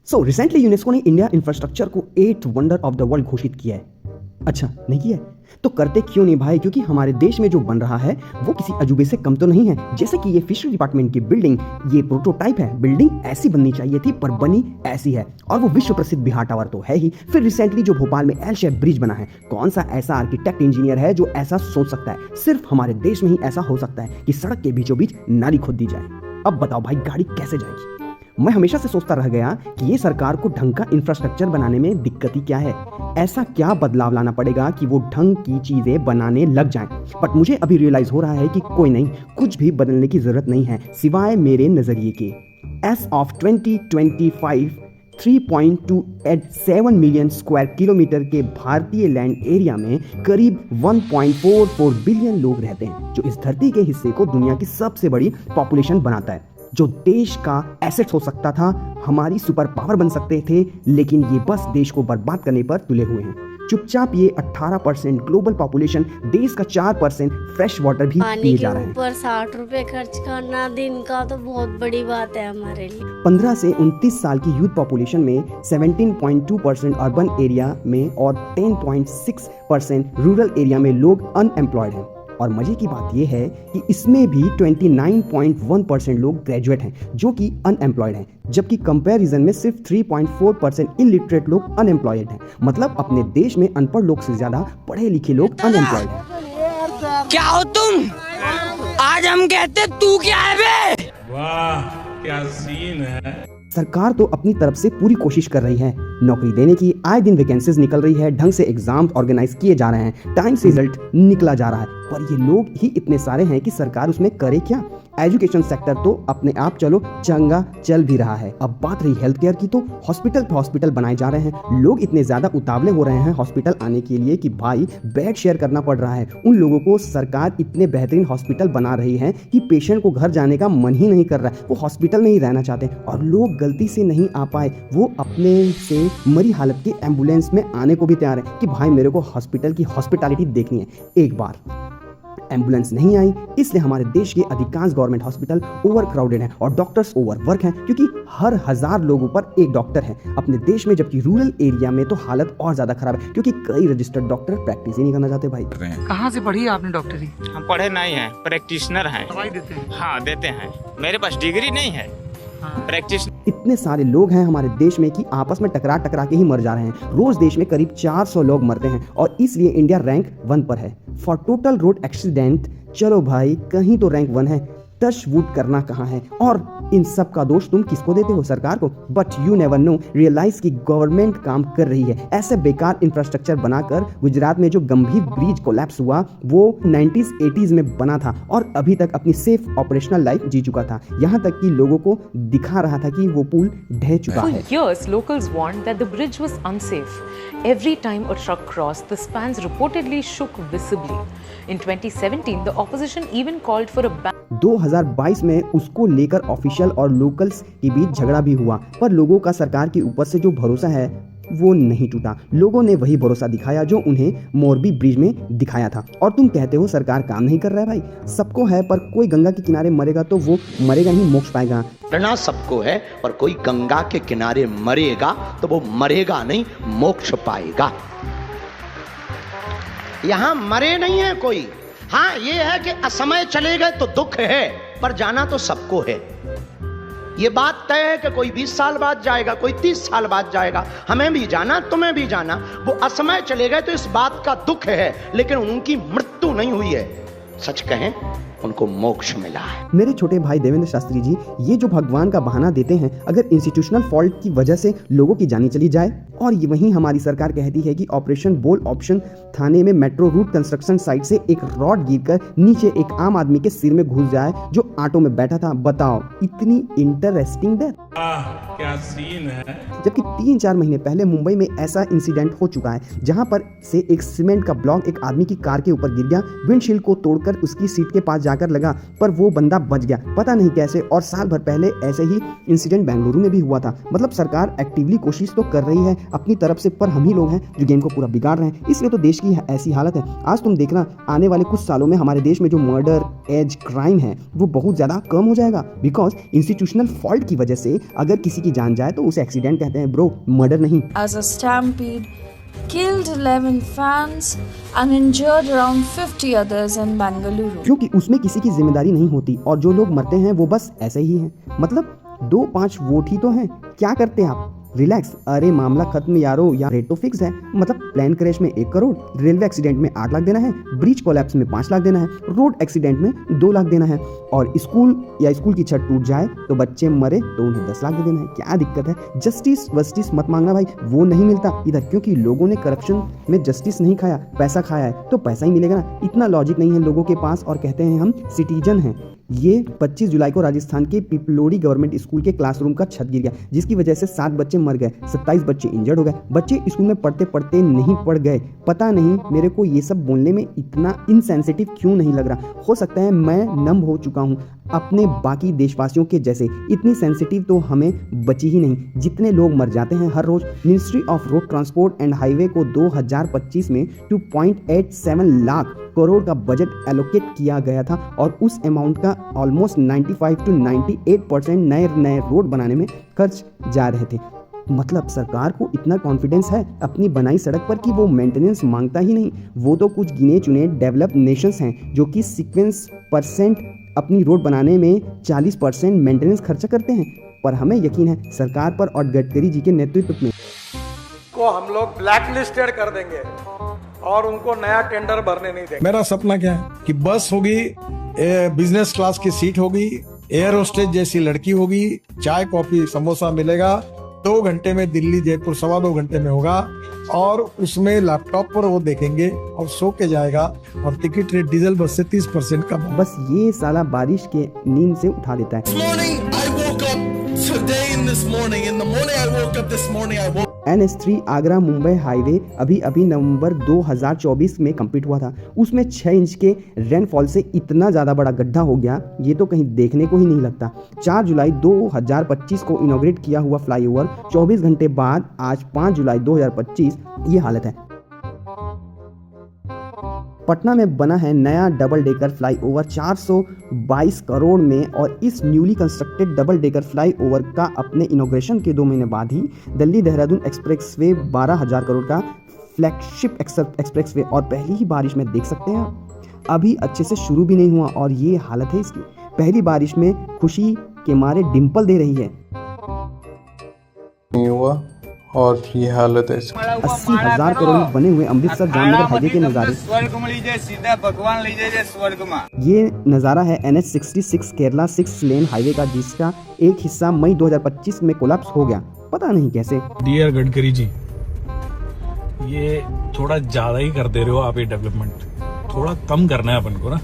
Recently UNESCO ने India infrastructure को 8th wonder of the world घोषित किया है। अच्छा, नहीं किया है तो करते क्यों नहीं भाई? क्योंकि हमारे देश में जो बन रहा है वो किसी अजूबे से कम तो नहीं है। जैसे कि ये फिशरी डिपार्टमेंट की बिल्डिंग, ये प्रोटोटाइप है। बिल्डिंग ऐसी बननी चाहिए थी पर बनी ऐसी है, और वो विश्व प्रसिद्ध बिहार टावर तो है ही। फिर रिसेंटली जो भोपाल में एल शेप ब्रिज बना है, कौन सा ऐसा आर्किटेक्ट इंजीनियर है जो ऐसा सोच सकता है? सिर्फ हमारे देश में ही ऐसा हो सकता है कि सड़क के बीचों बीच नाली खोद दी जाए। अब बताओ भाई, गाड़ी कैसे जाएगी? मैं हमेशा से सोचता रह गया कि ये सरकार को ढंग का इंफ्रास्ट्रक्चर बनाने में दिक्कत ही क्या है। ऐसा क्या बदलाव लाना पड़ेगा कि वो ढंग की चीजें बनाने लग जाएं। बट मुझे अभी रियलाइज हो रहा है कि कोई नहीं, कुछ भी बदलने की जरूरत नहीं है सिवाय मेरे नजरिए के। Age of 2025 3.27 million square kilometre के भारतीय लैंड एरिया में करीब 1.44 बिलियन लोग रहते हैं, जो इस धरती के हिस्से को दुनिया की सबसे बड़ी पॉपुलेशन बनाता है। जो देश का एसेट हो सकता था, हमारी सुपर पावर बन सकते थे, लेकिन ये बस देश को बर्बाद करने पर तुले हुए हैं। चुपचाप ये 18% ग्लोबल पॉपुलेशन, देश का 4% फ्रेश वाटर भी पिए जा रहे हैं। ऊपर 60 रुपए खर्च करना दिन का तो बहुत बड़ी बात है हमारे लिए। 15 से 29 साल की यूथ पॉपुलेशन में 17.2% अर्बन एरिया में और 10.6% रूरल एरिया में लोग अनएम्प्लॉयड हैं। और मजे की बात यह है कि इसमें भी 29.1% लोग ग्रेजुएट हैं जो कि अनएम्प्लॉयड हैं, जबकि कंपैरिजन में सिर्फ 3.4% इलिटरेट लोग अनएम्प्लॉयड हैं। मतलब अपने देश में अनपढ़ लोग से ज्यादा पढ़े लिखे लोग अनएम्प्लॉयड हैं। क्या हो तुम? आज हम कहते तू क्या है बे? वाह, क्या सीन है। सरकार तो अपनी तरफ से पूरी कोशिश कर रही है नौकरी देने की। आए दिन वैकेंसीज निकल रही है, ढंग से एग्जाम ऑर्गेनाइज किए जा रहे हैं, टाइम से रिजल्ट निकला जा रहा है, पर ये लोग ही इतने सारे हैं कि सरकार उसमें करे क्या? एजुकेशन सेक्टर तो अपने आप चलो चंगा चल भी रहा है। अब बात रही हेल्थ केयर की, तो हॉस्पिटल पे हॉस्पिटल बनाए जा रहे हैं। लोग इतने ज्यादा उतावले हो रहे हैं हॉस्पिटल आने के लिए कि भाई बेड शेयर करना पड़ रहा है। उन लोगों को सरकार इतने बेहतरीन हॉस्पिटल बना रही है कि पेशेंट को घर जाने का मन ही नहीं कर रहा है, वो हॉस्पिटल में ही रहना चाहते हैं। और लोग गलती से नहीं आ पाए, वो अपने से मरी हालत के एम्बुलेंस में आने को भी तैयार है कि भाई मेरे को हॉस्पिटल की हॉस्पिटैलिटी देखनी है। एक बार एम्बुलेंस नहीं आई, इसलिए हमारे देश के अधिकांश गवर्नमेंट हॉस्पिटल ओवर क्राउडेड हैं और डॉक्टर्स ओवर वर्क हैं, क्योंकि हर 1000 लोगों पर एक डॉक्टर है अपने देश में। जबकि रूरल एरिया में तो हालत और ज्यादा खराब है, क्योंकि कई रजिस्टर्ड डॉक्टर प्रैक्टिस ही नहीं करना चाहते। भाई कहाँ से पढ़ी आपने डॉक्टरी? हम पढ़े नहीं हैं, प्रैक्टिशनर हैं। दवाई देते हैं? हाँ देते हैं, मेरे पास डिग्री नहीं है। प्रैक्टिस इतने सारे लोग हैं हमारे देश में कि आपस में टकरा टकरा के ही मर जा रहे हैं। रोज देश में करीब 400 लोग मरते हैं, और इसलिए इंडिया रैंक 1 पर है फॉर टोटल रोड एक्सीडेंट। चलो भाई, कहीं तो रैंक 1 है, टच वुड करना कहाँ है? और इन सब का दोष तुम किसको देते हो? सरकार को। But you never know, realise की गवर्नमेंट काम कर रही है। ऐसे बेकार इंफ्रास्ट्रक्चर बनाकर गुजरात में जो गंभीर ब्रिज कोलैप्स हुआ वो 90s 80s में बना था, और अभी तक अपनी सेफ ऑपरेशनल लाइफ जी चुका था। यहाँ तक कि लोगों को दिखा रहा था कि वो पुल ढह चुका है। For years, locals warned that the bridge was unsafe. Every time a truck crossed, the spans reportedly shook visibly. In 2017, the opposition even called for a ban. 2022 में उसको लेकर ऑफिशियल और लोकल्स के बीच झगड़ा भी हुआ, पर लोगों का सरकार के ऊपर से जो भरोसा है वो नहीं टूटा। लोगों ने वही भरोसा दिखाया जो उन्हें मोरबी ब्रिज में दिखाया था। और तुम कहते हो सरकार काम नहीं कर रहा है। भाई सबको है, पर कोई गंगा के किनारे मरेगा तो वो मरेगा ही, मोक्ष पाएगा। मरना सबको है, पर कोई गंगा के किनारे मरेगा तो वो मरेगा नहीं, मोक्ष पाएगा। यहाँ मरे नहीं है कोई। हाँ ये है कि असमय चले गए तो दुख है, पर जाना तो सबको है। ये बात तय है कि कोई 20 साल बाद जाएगा, कोई 30 साल बाद जाएगा। हमें भी जाना, तुम्हें भी जाना। वो असमय चले गए तो इस बात का दुख है, लेकिन उनकी मृत्यु नहीं हुई है। सच कहें, उनको मोक्ष मिला है। मेरे छोटे भाई देवेंद्र शास्त्री जी, ये जो भगवान का बहाना देते हैं, अगर इंस्टीट्यूशनल फॉल्ट की वजह से लोगों की जानी चली जाए, और ये वहीं हमारी सरकार कहती है कि ऑपरेशन बोल ऑप्शन थाने में मेट्रो रूट कंस्ट्रक्शन साइट से एक रॉड गिरकर नीचे एक आम आदमी के सिर में घुस जाए जो ऑटो में बैठा था। बताओ, इतनी इंटरेस्टिंग डेथ। क्या सीन है। जबकि 3-4 महीने पहले मुंबई में ऐसा इंसिडेंट हो चुका है, जहां पर से एक सीमेंट का ब्लॉक एक आदमी की कार के ऊपर गिर गया, विंडशील्ड को तोड़कर उसकी सीट के पास जाकर लगा, पर वो बंदा बच गया, पता नहीं कैसे। और साल भर पहले ऐसे ही इंसिडेंट बेंगलुरु में भी हुआ था। मतलब सरकार एक्टिवली कोशिश तो कर रही है अपनी तरफ से, पर हम ही लोग हैं जो गेम को पूरा बिगाड़ रहे हैं। इसलिए तो देश की ऐसी हालत है। आज तुम देखना, आने वाले कुछ सालों में हमारे देश में जो मर्डर एज क्राइम है वो बहुत ज़्यादा कम हो जाएगा, बिकॉज इंस्टीट्यूशनल फॉल्ट की वजह से अगर किसी की जान जाए तो उसे एक्सीडेंट कहते हैं ब्रो, मर्डर नहीं। As a stampede killed 11 fans and injured around 50 others in Bengaluru. क्योंकि उसमें किसी की जिम्मेदारी नहीं होती और जो लोग मरते हैं वो बस ऐसे ही हैं। मतलब 2-5 वोट ही तो हैं, क्या करते आप? रिलैक्स, अरे मामला खत्म यारो, या रेट तो फिक्स है। मतलब प्लेन क्रैश में 1 करोड़, रेलवे एक्सीडेंट में 8 लाख देना है, ब्रिज कोलैप्स में 5 लाख देना है, रोड एक्सीडेंट में 2 लाख देना है, और स्कूल की छत टूट जाए तो बच्चे मरे तो उन्हें 10 लाख दे देना है। क्या दिक्कत है? जस्टिस मत मांगना भाई, वो नहीं मिलता इधर, क्योंकि लोगों ने करप्शन में जस्टिस नहीं खाया, पैसा खाया है, तो पैसा ही मिलेगा ना। इतना लॉजिक नहीं है लोगों के पास और कहते हैं हम सिटीजन हैं। ये 25 जुलाई को राजस्थान के पिपलोड़ी गवर्नमेंट स्कूल के क्लासरूम का छत गिर गया, जिसकी वजह से 7 बच्चे मर गए, 27 बच्चे इंजर्ड हो गए। बच्चे स्कूल में पढ़ते पढ़ते नहीं पढ़ गए। पता नहीं मेरे को ये सब बोलने में इतना इनसेंसिटिव क्यों नहीं लग रहा। हो सकता है मैं नम हो चुका हूँ अपने बाकी देशवासियों के जैसे। इतनी सेंसिटिव तो हमें बची ही नहीं। जितने लोग मर जाते हैं हर रोज। Ministry of road transport and highway को 2025 में 2.87 लाख करोड़ का बजट एलोकेट किया गया था और उस अमाउंट का ऑलमोस्ट 95 to 98% नए रोड बनाने में खर्च जा रहे थे। मतलब सरकार को इतना कॉन्फिडेंस है अपनी बनाई सड़क पर कि वो मेंटेनेंस मांगता ही नहीं। वो तो कुछ गिने चुने डेवलप नेशंस हैं जो कि सीक्वेंस % अपनी रोड बनाने में 40% मेंटेनेंस खर्चा करते हैं। पर हमें यकीन है सरकार पर और गडकरी जी के नेतृत्व में को हम लोग ब्लैक लिस्टेड कर देंगे और उनको नया टेंडर भरने नहीं देंगे। मेरा सपना क्या है कि बस होगी, बिजनेस क्लास की सीट होगी, एयर होस्टेज जैसी लड़की होगी, चाय कॉफी समोसा मिलेगा, 2 घंटे में दिल्ली जयपुर 2.25 घंटे में होगा, और उसमें लैपटॉप पर वो देखेंगे और सो के जाएगा, और टिकट रेट डीजल बस से 30% का। बस ये साला बारिश के नींद से उठा देता है। NH3 आगरा मुंबई हाईवे अभी नवंबर 2024 में कंप्लीट हुआ था। उसमें 6 इंच के रेनफॉल से इतना ज़्यादा बड़ा गड्ढा हो गया, ये तो कहीं देखने को ही नहीं लगता। 4 जुलाई 2025 को इनॉग्रेट किया हुआ फ्लाईओवर 24 घंटे बाद आज 5 जुलाई 2025 ये हालत है। पटना में बना है नया डबल डेकर फ्लाईओवर 422 करोड़ में, और इस newly constructed double decker flyover का अपने इनॉग्रेशन के 2 महीने बाद ही दिल्ली देहरादून एक्सप्रेसवे 12,000 करोड़ का फ्लैगशिप एक्सप्रेसवे, और पहली ही बारिश में देख सकते हैं अभी अच्छे से शुरू भी नहीं हुआ और ये हालत है इसकी। पहली बारिश में खुशी के मारे डिंपल दे रही है। नहीं हुआ और ये हालत है। 80,000 करोड़ में बने हुए अमृतसर जामनगर हाईवे के नज़ारे। ये नज़ारा है NH66 केरला 6 लेन हाईवे का, जिसका एक हिस्सा मई 2025 में कोलैप्स हो गया, पता नहीं कैसे। डियर गडकरी जी, ये थोड़ा ज्यादा ही कर दे रहे हो आप। ये डेवलपमेंट थोड़ा कम करना है अपन को ना।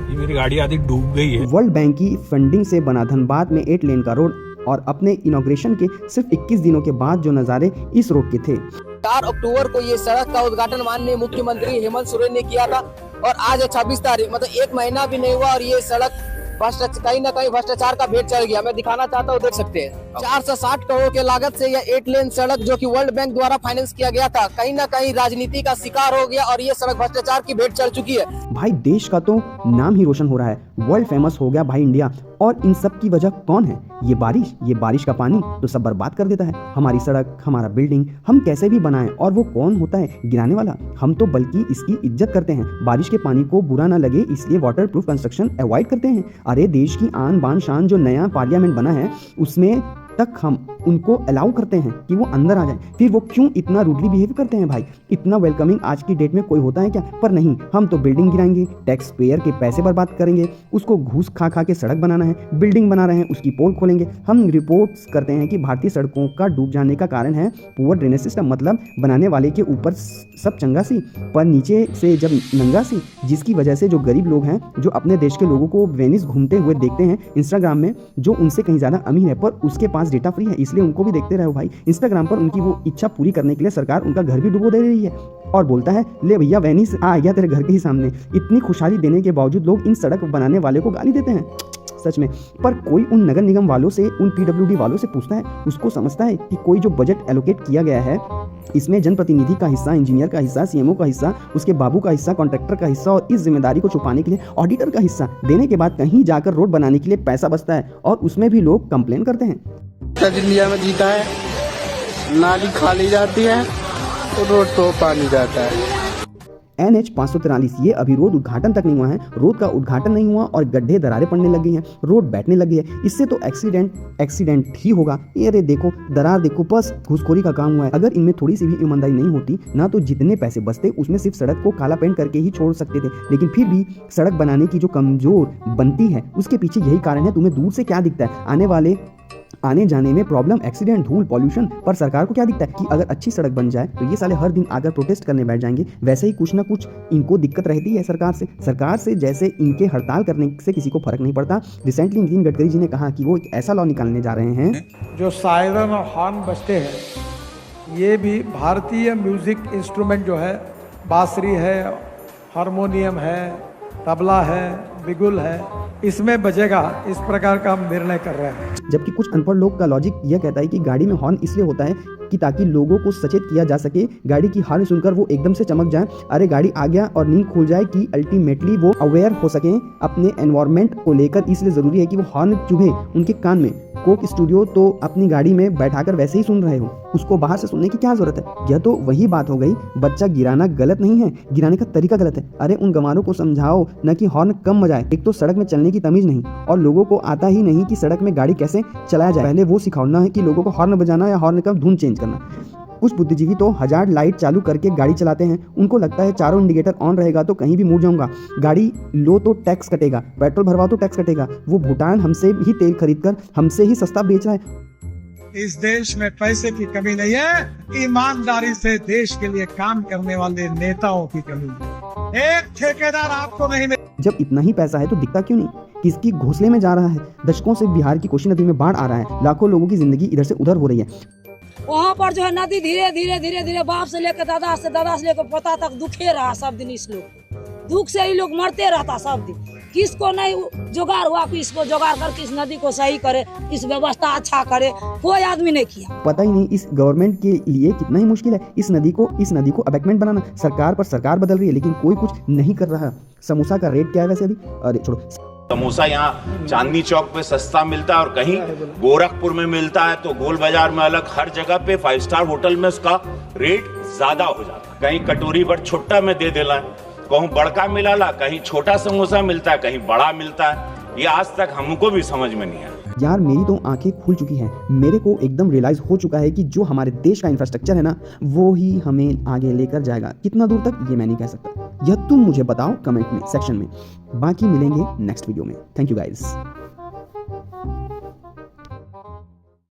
ये मेरी गाड़ी आधी डूब गई है। वर्ल्ड बैंक की फंडिंग से बना धनबाद में 8 लेन का रोड, और अपने इनॉग्रेशन के सिर्फ 21 दिनों के बाद जो नज़ारे इस रोड के थे। 4 अक्टूबर को ये सड़क का उद्घाटन माननीय मुख्यमंत्री हेमंत सोरेन ने किया था, और आज है 26 तारीख, मतलब 1 महीना भी नहीं हुआ और ये सड़क कहीं ना कहीं भ्रष्टाचार का भेंट चढ़ गया। मैं दिखाना चाहता हूँ, देख सकते हैं 460 करोड़ के लागत से यह 8 लेन सड़क जो कि वर्ल्ड बैंक द्वारा फाइनेंस किया गया था, कहीं ना कहीं राजनीति का शिकार हो गया और ये सड़क भ्रष्टाचार की भेंट चढ़ चुकी है। भाई देश का तो नाम ही रोशन हो रहा है, वर्ल्ड फेमस हो गया भाई इंडिया। और इन सब की वजह कौन है? ये बारिश का पानी तो सब बर्बाद कर देता है। हमारी सड़क, हमारा बिल्डिंग हम कैसे भी बनाएं, और वो कौन होता है गिराने वाला? हम तो बल्कि इसकी इज्जत करते हैं। बारिश के पानी को बुरा ना लगे इसलिए वाटर प्रूफ कंस्ट्रक्शन अवॉइड करते हैं। अरे देश की आन बान शान जो नया पार्लियामेंट बना है उसमें तक हम उनको अलाउ करते हैं कि वो अंदर आ जाए, फिर वो क्यों इतना रूडली बिहेव करते हैं भाई? इतना वेलकमिंग आज की डेट में कोई होता है क्या? पर नहीं, हम तो बिल्डिंग गिराएंगे, टैक्स पेयर के पैसे बर्बाद करेंगे, उसको घूस खा के सड़क बनाना है, बिल्डिंग बना रहे हैं उसकी पोल खोलेंगे। हम रिपोर्ट्स करते हैं कि भारतीय सड़कों का डूब जाने का कारण है पुअर ड्रेनेज सिस्टम, मतलब बनाने वाले के ऊपर सब चंगा सी पर नीचे से जब नंगा सी, जिसकी वजह से जो गरीब लोग हैं जो अपने देश के लोगों को वेनिस घूमते हुए देखते हैं इंस्टाग्राम में, जो उनसे कहीं ज़्यादा अमीर है पर उसके पास डेटा फ्री है, इसलिए उनको भी देखते रहो भाई। इंस्टाग्राम पर उनकी वो इच्छा पूरी करने के लिए सरकार उनका घर भी डुबो दे रही है। और बोलता है ले भैया वेनिस आ गया तेरे घर के ही सामने। इतनी खुशहाली देने के बावजूद लोग इन सड़क बनाने वाले को गाली देते हैं सच में। पर कोई उन नगर निगम वालों से, उन पीडब्ल्यूडी वालों से पूछता है, उसको समझता है कि कोई जो बजट एलोकेट किया गया है इसमें जनप्रतिनिधि का हिस्सा, इंजीनियर का हिस्सा, सीएमओ का हिस्सा, उसके बाबू का हिस्सा, कॉन्ट्रैक्टर का हिस्सा और इस जिम्मेदारी को छुपाने के लिए ऑडिटर का हिस्सा देने के बाद कहीं जाकर रोड बनाने के लिए पैसा बचता है और उसमें भी लोग कंप्लेन करते हैं। इंडिया में जीता है, नाली खाली जाती है तो रोड तो पानी जाता है। NH 543 ये अभी रोड उद्घाटन तक नहीं हुआ है, रोड का उद्घाटन नहीं हुआ और गड्ढे दरारें पड़ने लग गई हैं, रोड बैठने लगी है। इससे तो एक्सीडेंट ही होगा। ये रे देखो दरार देखो, बस घूसखोरी का काम हुआ है। अगर इनमें थोड़ी सी भी ईमानदारी नहीं होती ना तो जितने पैसे बचते उसमें सिर्फ सड़क को काला पेंट करके ही छोड़ सकते थे। लेकिन फिर भी सड़क बनाने की जो कमजोर बनती है उसके पीछे यही कारण है। तुम्हें दूर से क्या दिखता है? आने जाने में प्रॉब्लम, एक्सीडेंट, धूल, पॉल्यूशन। पर सरकार को क्या दिखता है कि अगर अच्छी सड़क बन जाए तो ये साले हर दिन आकर प्रोटेस्ट करने बैठ जाएंगे। वैसे ही कुछ ना कुछ इनको दिक्कत रहती है सरकार से जैसे इनके हड़ताल करने से किसी को फर्क नहीं पड़ता। रिसेंटली नितिन गडकरी जी ने कहा कि वो एक ऐसा लॉ निकालने जा रहे हैं जो सायरन और हॉर्न बजते हैं ये भी भारतीय म्यूजिक इंस्ट्रूमेंट जो है, बांसुरी है, हारमोनियम है, तबला है, बिगुल है, इसमें बजेगा। इस प्रकार का हम निर्णय कर रहे हैं। जबकि कुछ अनपढ़ लोग का लॉजिक यह कहता है कि गाड़ी में हॉर्न इसलिए होता है कि ताकि लोगों को सचेत किया जा सके, गाड़ी की हॉर्न सुनकर वो एकदम से चमक जाए, अरे गाड़ी आ गया और नींद खुल जाए, कि अल्टीमेटली वो अवेयर हो सकें अपने एनवायरनमेंट को लेकर। इसलिए जरूरी है कि वो हॉर्न चुभे उनके कान में। कोक स्टूडियो तो अपनी गाड़ी में बैठाकर वैसे ही सुन रहे हो, उसको बाहर से सुनने की क्या जरूरत है? यह तो वही बात हो गई, बच्चा गिराना गलत नहीं है, गिराने का तरीका गलत है। अरे उन गंवारों को समझाओ न कि हॉर्न कम बजाए। एक तो सड़क में चलने की तमीज नहीं और लोगों को आता ही नहीं कि सड़क में गाड़ी कैसे चलाया जाए। पहले वो सिखाना है कि लोगों को हॉर्न बजाना या हॉर्न का धुन चेंज करना। कुछ बुद्धिजीवी तो 1000 लाइट चालू करके गाड़ी चलाते हैं। उनको लगता है चारों इंडिकेटर ऑन रहेगा तो कहीं भी मुड़ जाऊंगा, गाड़ी लो तो टैक्स कटेगा, पेट्रोल भरवा तो टैक्स कटेगा। वो भूटान हमसे ही तेल खरीदकर हमसे ही सस्ता बेच रहा है। इस देश में पैसे की कमी नहीं है, ईमानदारी से देश के लिए काम करने वाले नेताओं की कमी है। एक ठेकेदार आपको नहीं मिले। जब इतना ही पैसा है तो दिखता क्यों नहीं? किसकी घोंसले में जा रहा है? दशकों से बिहार की कोसी नदी में बाढ़ आ रहा है, लाखों लोगों की जिंदगी इधर से उधर हो रही है। वहाँ पर जो है नदी धीरे धीरे बाप से लेकर दादा से लेकर पोता तक दुखे रहा सब दिन। इस लोग दुख से ही लोग मरते रहता सब दिन। किसको नहीं जुगाड़ हुआ कि इसको जुगाड़ करके इस नदी को सही करे, इस व्यवस्था अच्छा करे, कोई आदमी नहीं किया। पता ही नहीं इस गवर्नमेंट के लिए कितना ही मुश्किल है इस नदी को अबैकमेंट बनाना। सरकार पर सरकार बदल रही है लेकिन कोई कुछ नहीं कर रहा। समोसा का रेट क्या है वैसे अभी? अरे छोड़ो, समोसा यहाँ चांदनी चौक पे सस्ता मिलता है और कहीं गोरखपुर में मिलता है, तो गोल बाजार में अलग, हर जगह पे 5 स्टार होटल में उसका रेट ज्यादा हो जाता है। कहीं कटोरी भर छुट्टा में दे देला, कहूँ बड़का मिलाला, कहीं छोटा समोसा मिलता है, कहीं बड़ा मिलता है। ये आज तक हमको भी समझ में नहीं आया। यार मेरी तो आंखें खुल चुकी हैं। मेरे को एकदम रियलाइज हो चुका है कि जो हमारे देश का इंफ्रास्ट्रक्चर है ना वो ही हमें आगे लेकर जाएगा। कितना दूर तक ये मैं नहीं कह सकता, यह तुम मुझे बताओ कमेंट में, सेक्शन में। बाकी मिलेंगे नेक्स्ट वीडियो में। Thank you guys.